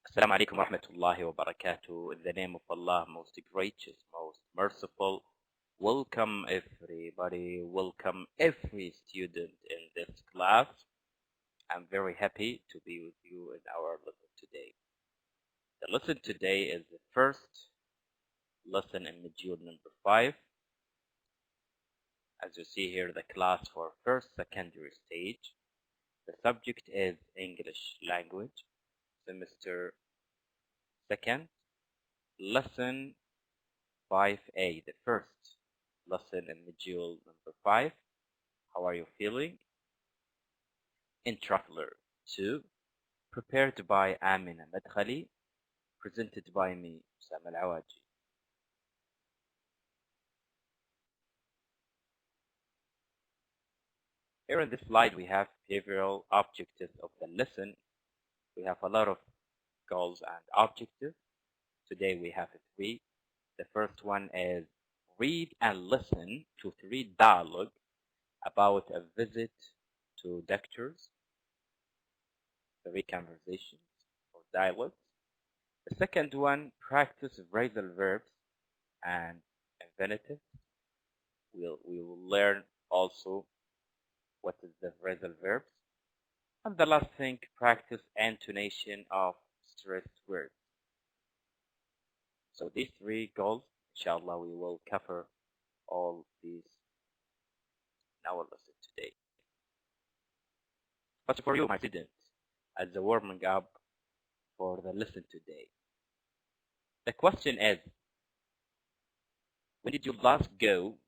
Assalamu alaikum wa rahmatullahi wa barakatuh. In the name of Allah, most gracious, most merciful. Welcome everybody. Welcome every student in this class. I'm very happy to be with you in our lesson today. The lesson today is the first lesson in module number 5. As you see here, the class for first secondary stage. The subject is English language, semester second, lesson 5A, the first lesson in module number 5. How are you feeling? In Traveler 2, prepared by Amina Madkhali, presented by me, Sam Al-Awaji. Here in this slide, we have behavioral objectives of the lesson. We have a lot of goals and objectives. Today we have 3. The first one is read and listen to 3 dialogue about a visit to doctors, 3 conversations or dialogues. The second one, practice phrasal verbs and infinitive. We will learn also what is the phrasal verbs. And the last thing, practice intonation of stressed words. So these 3 goals, inshallah, we will cover all these in our lesson today. But for you, my students, as the warming up for the lesson today, the question is, when did you last go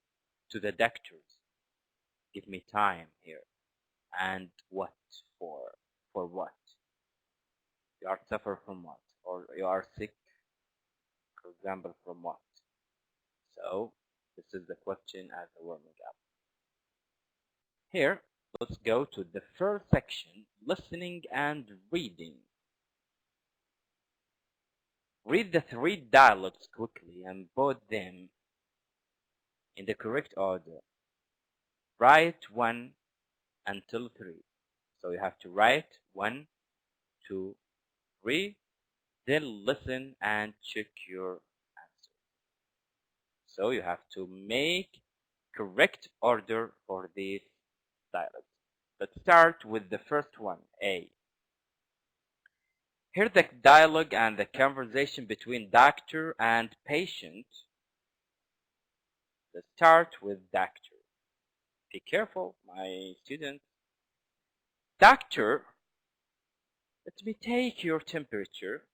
to the doctors? Give me time here. And what for? For what? You are suffer from what? Or you are sick, for example, from what? So this is the question as the warming up. Here, let's go to the first section, listening and reading. Read the 3 dialogues quickly and put them in the correct order. Write 1 until 3. So you have to write 1, 2, 3, then listen and check your answer. So you have to make correct order for these dialogues. Let's start with the first one, A. Hear the dialogue and the conversation between doctor and patient. Let's start with doctor. Be careful, my students. Doctor, let me take your temperature.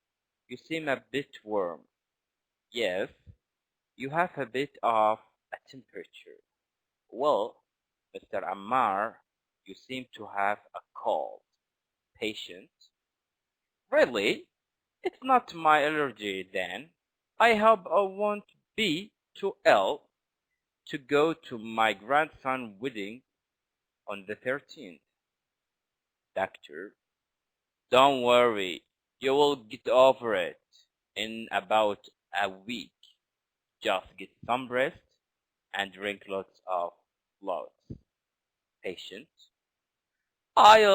You seem a bit warm. Yes, you have a bit of a temperature. Well, Mr. Ammar, you seem to have a cold. Patient, really? It's not my allergy then. I hope I won't be too ill to go to my grandson's wedding on the 13th. Doctor, don't worry, you will get over it in about a week. Just get some rest and drink lots of fluids. Patient, I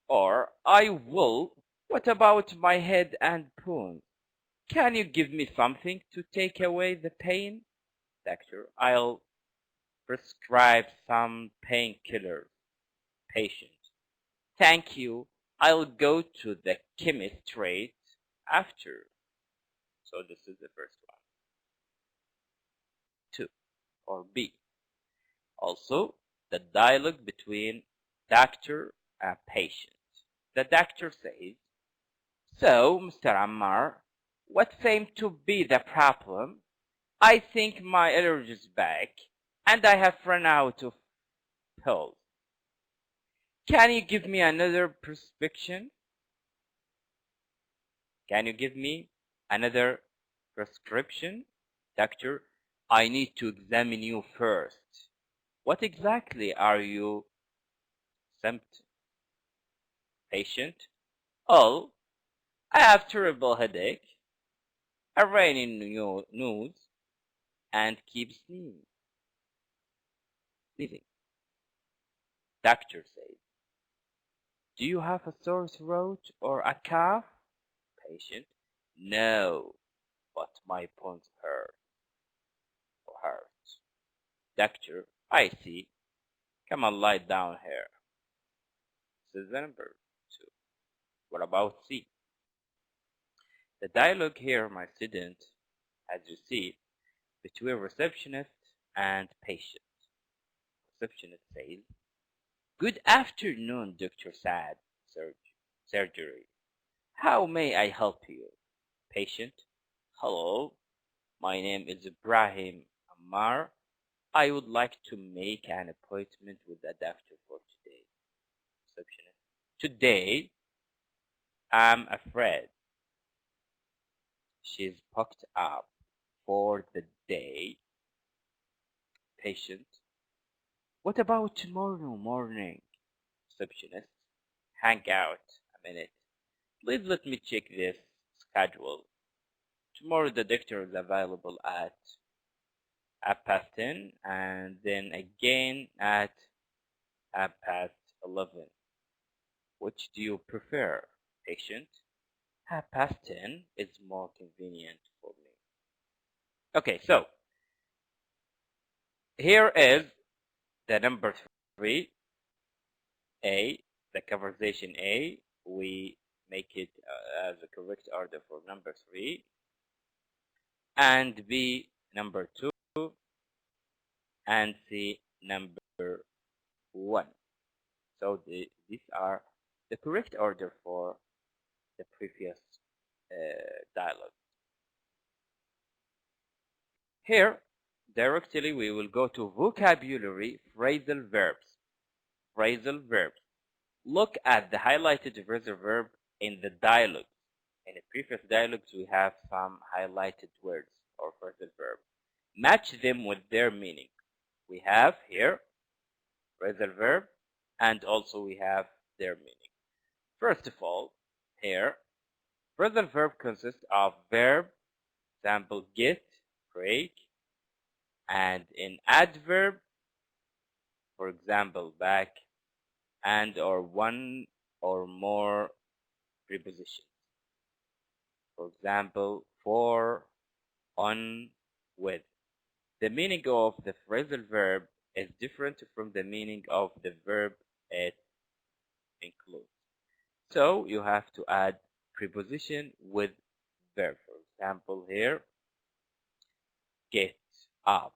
will. What about my head and bones? Can you give me something to take away the pain? Doctor, I'll prescribe some painkillers. Patient, thank you. I'll go to the chemist straight after. So this is the first one. 2 or B. Also, the dialogue between doctor and patient. The doctor says, so, Mr. Ammar, what seems to be the problem? I think my allergy is back, and I have run out of pills. Can you give me another prescription? Can you give me another prescription? Doctor, I need to examine you first. What exactly are your symptoms? Patient, oh, I have terrible headache, a runny nose, and keep sneezing. Doctor says, do you have a sore throat or a cough? Patient, no, but my bones hurt or hurt. Doctor, I see. Come on, lie down here. This is the number 2. What about C? The dialogue here, my student, as you see, between receptionist and patient. Receptionist says, good afternoon, Dr. Saad. Surgery. How may I help you? Patient, hello, my name is Ibrahim Ammar. I would like to make an appointment with the doctor for today. Receptionist, today, I'm afraid she's booked up for the day. Patient, what about tomorrow morning? Receptionist, hang out a minute. Please let me check this schedule. Tomorrow the doctor is available at 10:30 and then again at 11:30. Which do you prefer, patient? 10:30 is more convenient for me. Okay, so here is the number 3, A, the conversation A. We make it as a correct order for number 3. And B, number 2. And C, number 1. So these are the correct order for the previous dialogue. Here, directly we will go to vocabulary phrasal verbs. Phrasal verbs. Look at the highlighted phrasal verb in the dialogue. In the previous dialogues, we have some highlighted words or phrasal verb. Match them with their meaning. We have here phrasal verb and also we have their meaning. First of all, here, phrasal verb consists of verb, example get, break, and in adverb, for example back, and or one or more prepositions. For example, for, on, with. The meaning of the phrasal verb is different from the meaning of the verb it includes. So you have to add preposition with verb. For example, here, get up,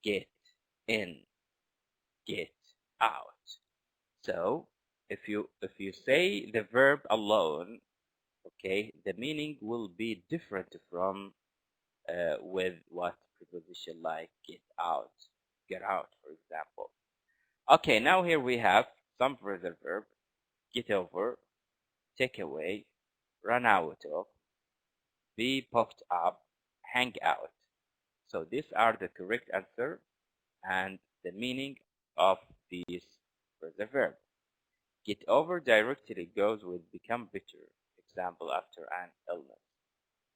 get in, get out. So if you say the verb alone, okay, the meaning will be different from with what preposition like get out, for example. Okay, now here we have some phrasal verb: get over, take away, run out of, be popped up, hang out. So these are the correct answer and the meaning of these phrasal verb. Get over directly goes with become better, example after an illness.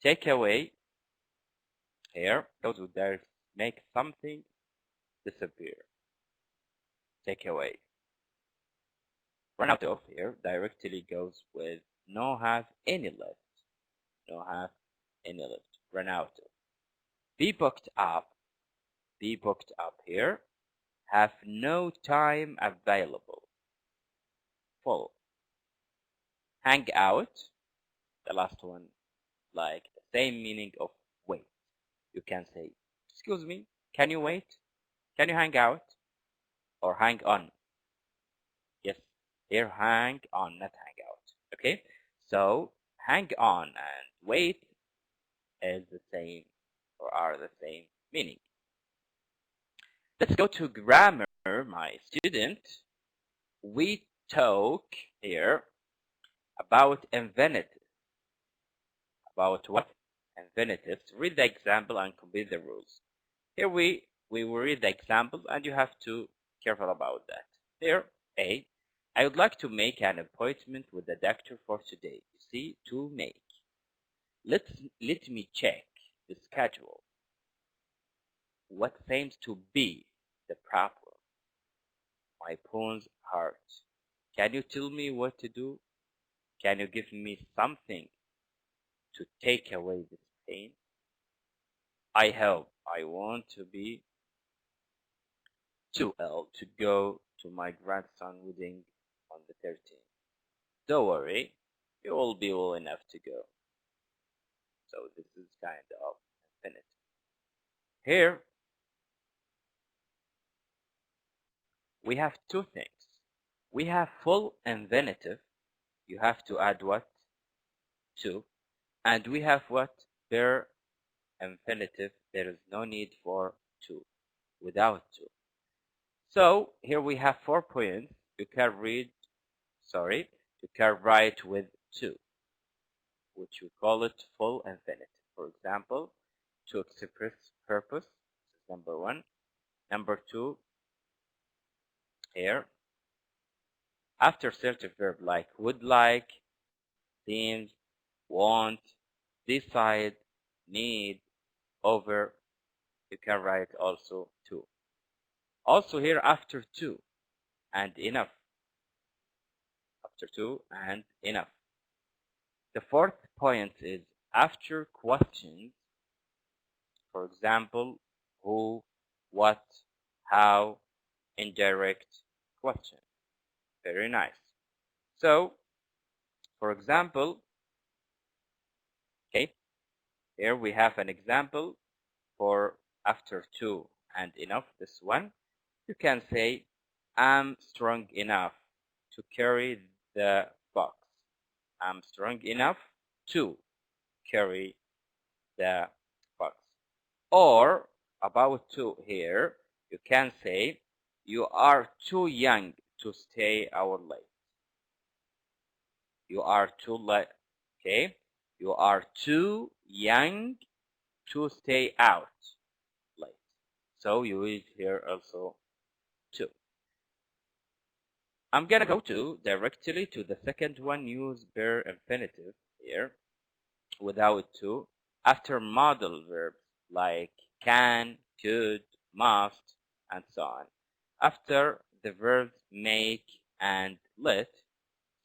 Take away here goes with make something disappear. Take away. Run out of here directly goes with no have any left. No have any left. Run out of. Be booked up. Be booked up here. Have no time available. Full. Hang out. The last one, like the same meaning of wait. You can say, excuse me, can you wait? Can you hang out? Or hang on. Yes, here hang on, not hang out. Okay, so hang on and wait is the same or are the same meaning. Let's go to grammar, my student. We talk here about infinitives. About what? Infinitives. Read the example and complete the rules. Here we will read the example and you have to be careful about that. Here, A, I would like to make an appointment with the doctor for today. You see, to make. Let me check the schedule. What seems to be the problem? my bones hurt. Can you tell me what to do? Can you give me something to take away this pain? I hope I want to be too ill to go to my grandson's wedding on the 13th. Don't worry, you will be well enough to go. So this is kind of infinitive. Here we have two things. We have full infinitive. You have to add what? To. And we have what? Bare infinitive. There is no need for to. Without to. So here we have 4 points. You can write with to, which we call it full infinitive. For example, to express purpose, this is number 1. Number 2, here, after certain verb like would like, seems, want, decide, need, over, you can write also to. Also here after to and enough. After to and enough. The 4th point is after questions. For example, who, what, how, indirect question. Very nice. So, for example, okay, here we have an example for after to and enough, this one. You can say, I'm strong enough to carry the box. I'm strong enough to carry the box. Or about to here, you can say, you are too young to stay out late. You are too late. Okay? You are too young to stay out late. So you use here also to. I'm gonna go to directly to the second one. Use bare infinitive here without to after modal verbs like can, could, must, and so on. After the verbs make and let,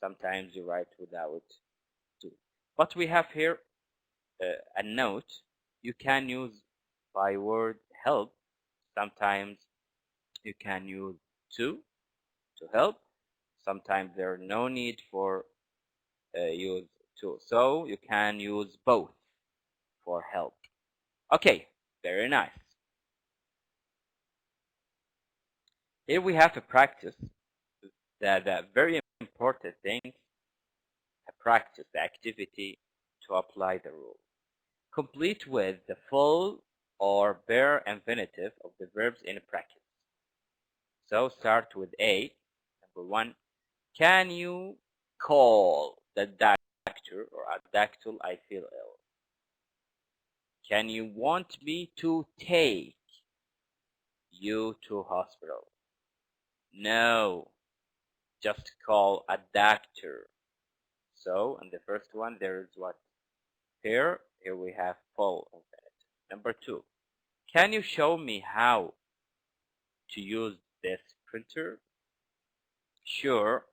sometimes you write without to. But we have here a note. You can use by word help. Sometimes you can use to help. Sometimes there is no need for use to. So you can use both for help. Okay, very nice. Here we have a practice. The very important thing, a practice, the activity to apply the rule. Complete with the full or bare infinitive of the verbs in brackets. So start with A. Number 1. Can you call the doctor or a doctor? I feel ill. Can you want me to take you to hospital? No, just call a doctor. So in the first one there is what? Here we have full infinitive. Number 2. Can you show me how to use this printer? Sure,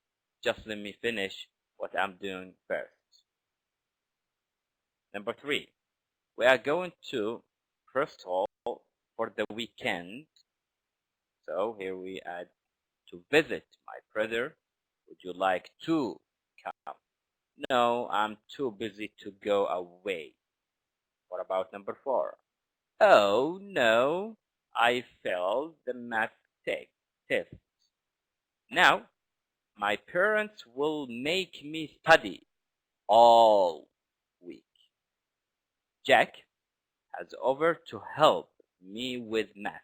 just let me finish what I'm doing first. Number 3. We are going to first of all for the weekend. So here we add to visit my brother. Would you like to come? No, I'm too busy to go away. What about number 4? Oh no, I failed the math test. Now, my parents will make me study all week. Jack has offered to help me with math.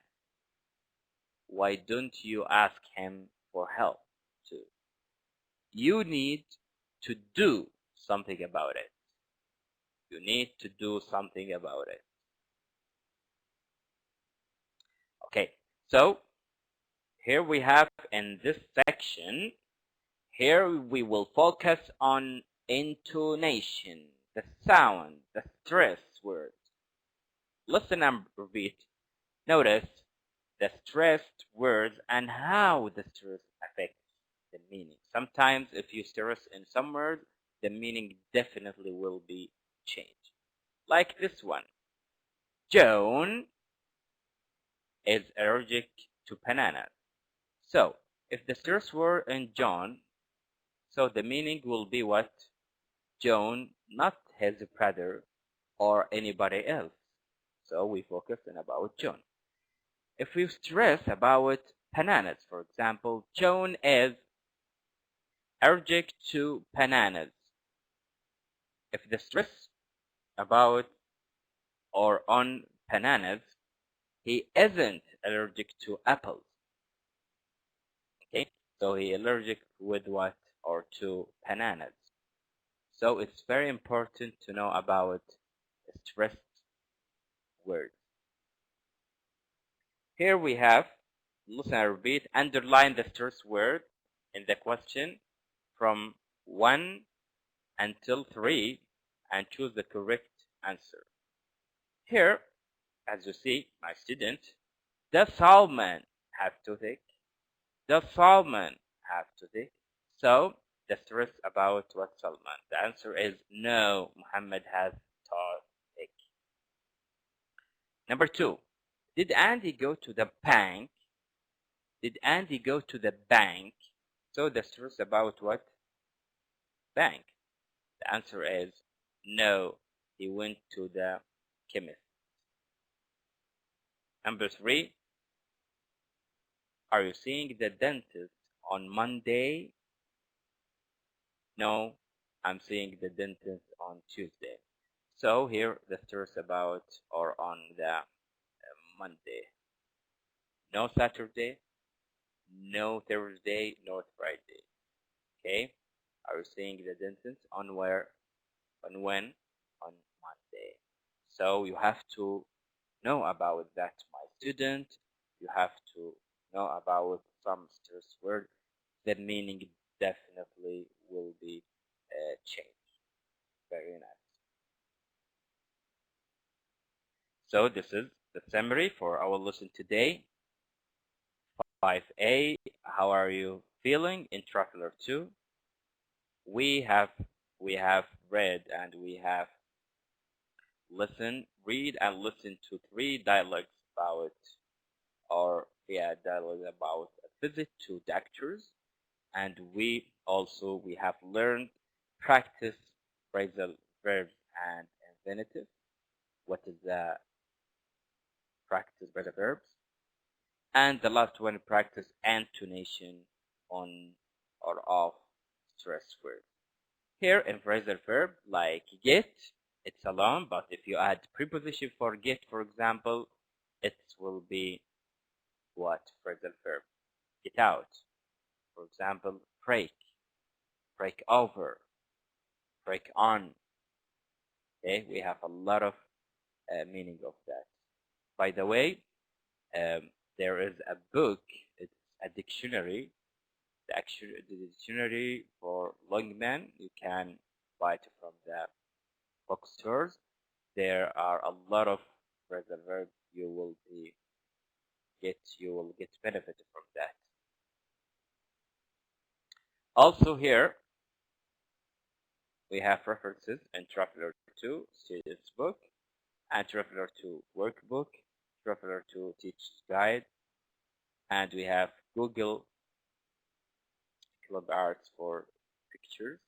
Why don't you ask him for help too? You need to do something about it. You need to do something about it. Okay, so here we have in this section, here we will focus on intonation, the sound, the stress words. Listen and repeat. Notice the stressed words and how the stress affects the meaning. Sometimes if you stress in some words, the meaning definitely will be changed. Like this one. Joan is allergic to bananas. So if the stress word in John, so the meaning will be what? John, not his brother or anybody else. So we focus on about John. If we stress about bananas, for example, John is allergic to bananas. If the stress about or on bananas, he isn't allergic to apples. Okay, so he allergic with what or to bananas. So it's very important to know about stressed words. Here we have, listen and repeat, underline the stressed word in the question from 1 until 3 and choose the correct answer. Here, as you see, my student, does Salman have toothache? Does Salman have toothache? So, the stress about what Salman? The answer is no, Muhammad has toothache. Number 2, did Andy go to the bank? Did Andy go to the bank? So the stress about what? Bank. The answer is no, he went to the chemist. Number 3, are you seeing the dentist on Monday? No, I'm seeing the dentist on Tuesday. So here the stress about or on the Monday. No Saturday, no Thursday, no Friday. Okay? Are you seeing the dentist on where? On when? On Monday. So you have to know about that, my student. You have to know about some stress word. The meaning definitely will be changed. Very nice. So this is the summary for our lesson today. 5A, how are you feeling in Traveler 2? We have read and we have read and listen to 3 dialogues about dialogue about a visit to doctors, and we have learned practice phrasal verbs and infinitive. What is the practice phrasal verbs? And the last one, practice intonation on or of stress words. Here in phrasal verb like get, it's alone, but if you add preposition for get, for example, it will be what phrasal verb? Get out. For example, break over, break on. Okay, we have a lot of meaning of that. By the way, there is a book, it's a dictionary, the dictionary for longman. You can buy it from the bookstores. There are a lot of phrasal verbs you will get benefit from that. Also here we have references in Traveler 2 student's book and Traveler 2 workbook, Traveler 2 teacher's guide, and we have Google Club Arts for pictures.